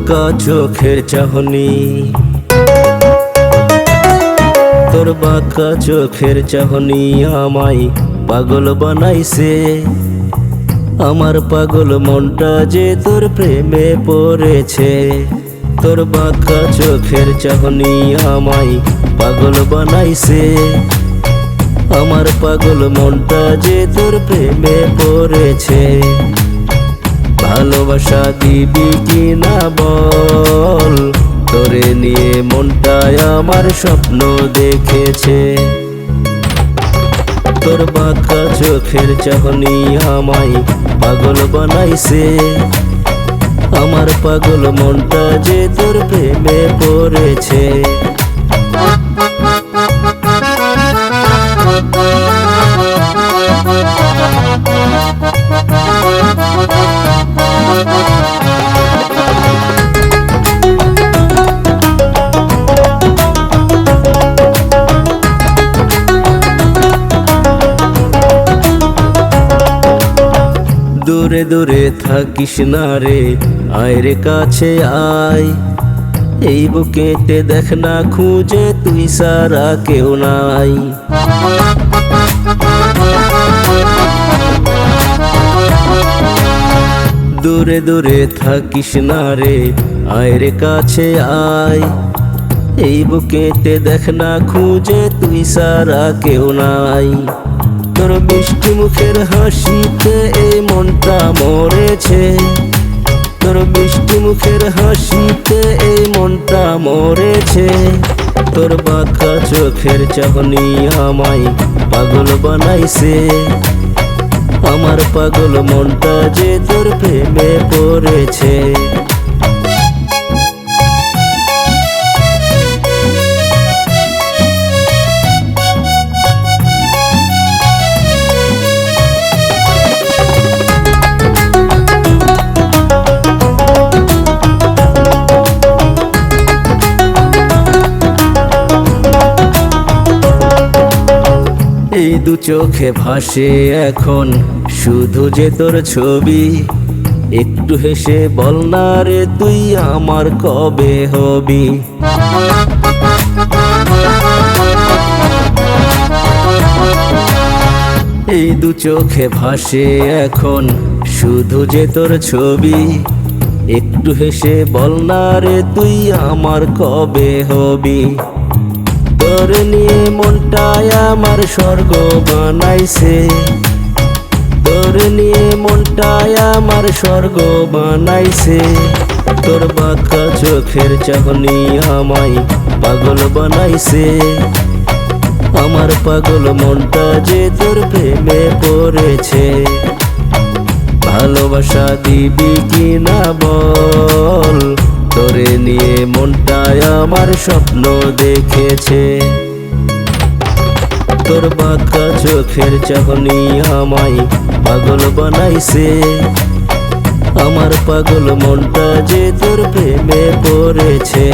বাঁকা চোখের চাহনি, তোর বাঁকা চোখের চাহনি আমায় পাগল বানাইছে। আমার পাগল মনটা যে তোর প্রেমে পড়েছে। তোর বাঁকা চোখের চাহনি আমায় পাগল বানাইছে। আমার পাগল মনটা যে তোর প্রেমে পড়েছে। ভালোবাসা দিবি কিনা বল, তোরে নিয়ে মনটায় আমার স্বপ্ন দেখেছে। তোর বাঁকা চোখের চাহনি আমায় পাগল বানাইছে। আমার পাগল মনটা যে তোর প্রেমে পড়েছে। দূরে দূরে থাকিস না রে, আয় রে কাছে আয়। এই বুকেতে দেখ না খুঁজে তুই সারা কেউ নাই। দূরে দূরে থাকিস না রে, আয় রে কাছে আয়। এই বুকেতে দেখ না খুঁজে তুই সারা কেউ নাই। তোর মিষ্টি মুখের হাসিতে এই মনটা মরেছে। তোর মিষ্টি মুখের হাসিতে এই মনটা মরেছে। তোর বাঁকা চোখের চাহনি আমায় পাগল বানাইছে। আমার পাগল মনটা যে তোর প্রেমে পড়েছে। এই দু চোখে ভাসে এখন শুধু যে তোর ছবি। একটু হেসে বল না রে তুই আমার কবে হবি। এই দু চোখে ভাসে এখন শুধু যে তোর ছবি। একটু হেসে বল না রে তুই আমার কবে হবি। তোর নিয়ে মনটায় আমার স্বর্গ বানাইছে। তোর নিয়ে মনটায় আমার স্বর্গ বানাইছে। তোর বাঁকা চোখের চাহনি আমায় পাগল বানাইছে। আমার পাগল মনটা যে তোর প্রেমে পড়েছে। ভালোবাসা দিবি কিনা বল, তোরে নিয়ে মনটায় আমার স্বপ্ন দেখেছে। তোর বাঁকা চোখের চাহনি আমায় পাগল বানাইছে। আমার পাগল মনটা যে তোর প্রেমে পড়েছে।